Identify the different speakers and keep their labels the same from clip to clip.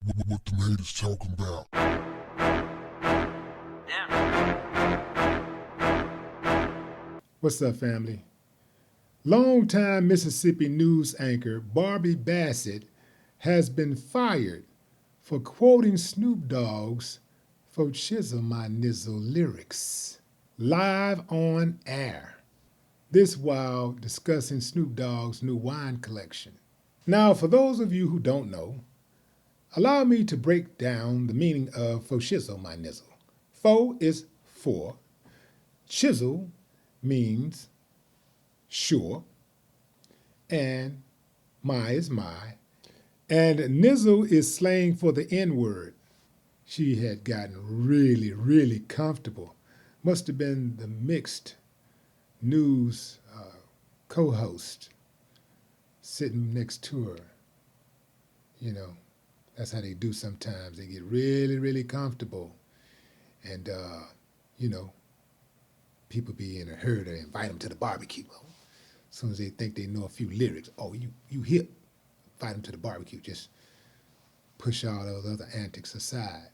Speaker 1: What the haters talking about?
Speaker 2: What's up, family? Longtime Mississippi news anchor Barbie Bassett has been fired for quoting Snoop Dogg's "For Chisel My Nizzle" lyrics live on air. This while discussing Snoop Dogg's new wine collection. Now, for those of you who don't know, allow me to break down the meaning of "For Chisel My Nizzle." Fo is for, chisel means sure, and my is my, and nizzle is slang for the N word. She had gotten really comfortable. Must have been the mixed news co host sitting next to her. You know, that's how they do sometimes. They get really comfortable. And, you know, people be in a hurry to invite them to the barbecue. As soon as they think they know a few lyrics, oh, you hip, invite them to the barbecue. Just push all those other antics aside.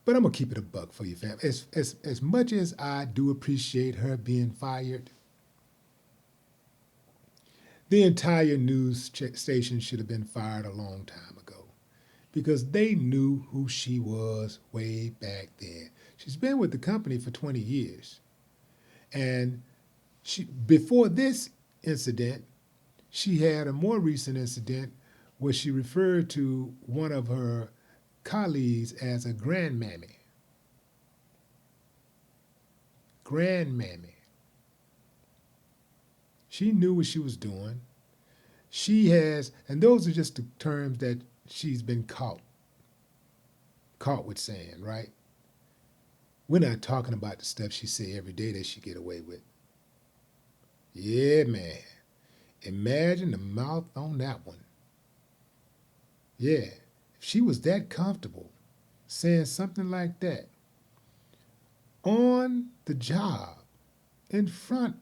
Speaker 2: But I'm gonna keep it a buck for you, fam. As much as I do appreciate her being fired, the entire news station should have been fired a long time ago because they knew who she was way back then. She's been with the company for 20 years. And before this incident, she had a more recent incident where she referred to one of her colleagues as a grandmammy. Grandmammy. She knew what she was doing. She has, and those are just the terms that she's been caught with saying, right? We're not talking about the stuff she say every day that she get away with. Yeah, man. Imagine the mouth on that one. Yeah, if she was that comfortable saying something like that on the job in front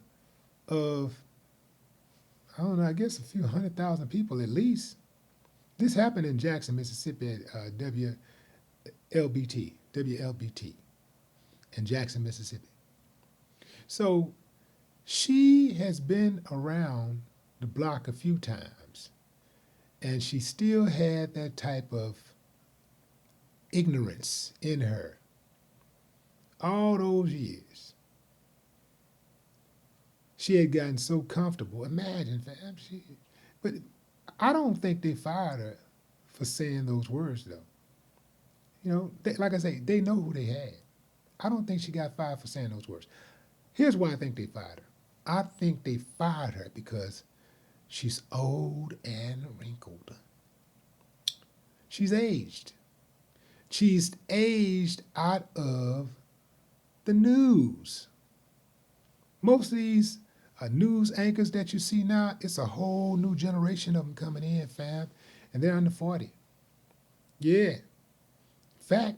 Speaker 2: of, I don't know, I guess a few 100,000 people at least. This happened in Jackson, Mississippi at WLBT in Jackson, Mississippi. So she has been around the block a few times, and she still had that type of ignorance in her all those years. She had gotten so comfortable. Imagine, fam. But I don't think they fired her for saying those words, though. You know, like I say, they know who they had. I don't think she got fired for saying those words. Here's why I think they fired her. I think they fired her because she's old and wrinkled. She's aged. She's aged out of the news. Most of these news anchors that you see now, it's a whole new generation of them coming in, fam, and they're under 40. Yeah. In fact,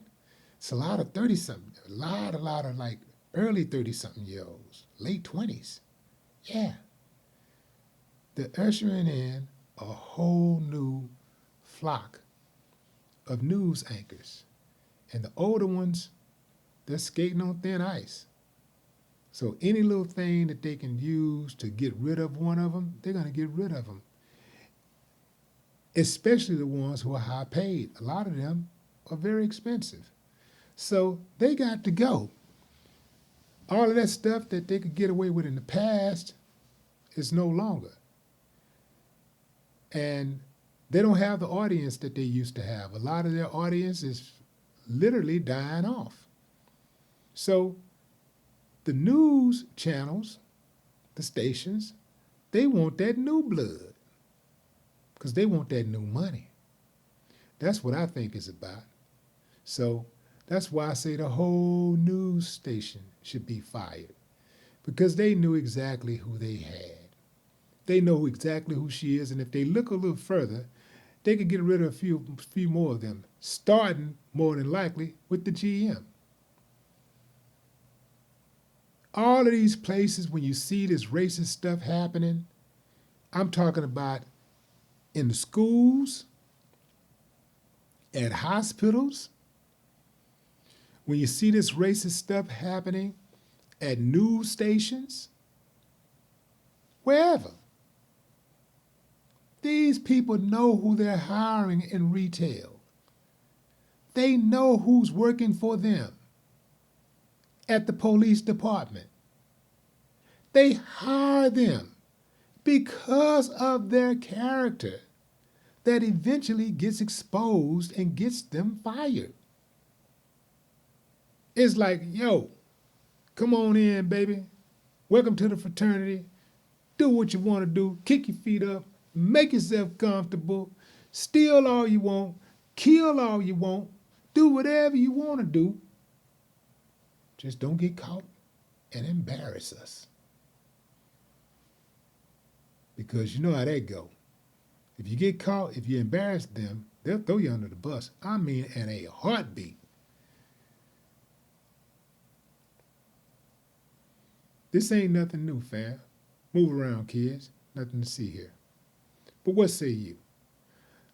Speaker 2: it's a lot of 30 something, a lot of like early 30 something year olds, late 20s. Yeah. They're ushering in a whole new flock of news anchors. And the older ones, they're skating on thin ice. So any little thing that they can use to get rid of one of them, they're going to get rid of them. Especially the ones who are high paid. A lot of them are very expensive. So they got to go. All of that stuff that they could get away with in the past is no longer. And they don't have the audience that they used to have. A lot of their audience is literally dying off. So the news channels, the stations, they want that new blood because they want that new money. That's what I think it's about. So that's why I say the whole news station should be fired because they knew exactly who they had. They know exactly who she is, and if they look a little further, they could get rid of a few more of them, starting more than likely with the GM. All of these places, when you see this racist stuff happening, I'm talking about in the schools, at hospitals, when you see this racist stuff happening at news stations, wherever. These people know who they're hiring in retail. They know who's working for them at the police department. They hire them because of their character that eventually gets exposed and gets them fired. It's like, yo, come on in, baby. Welcome to the fraternity. Do what you want to do. Kick your feet up. Make yourself comfortable. Steal all you want. Kill all you want. Do whatever you want to do. Just don't get caught and embarrass us. Because you know how that go. If you get caught, if you embarrass them, they'll throw you under the bus. I mean, in a heartbeat. This ain't nothing new, fam. Move around, kids. Nothing to see here. But what say you?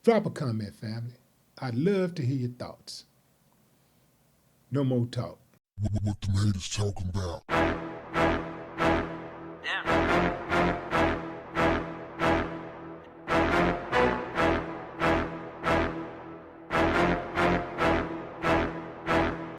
Speaker 2: Drop a comment, family. I'd love to hear your thoughts. No more talk.
Speaker 1: What the haters talking about?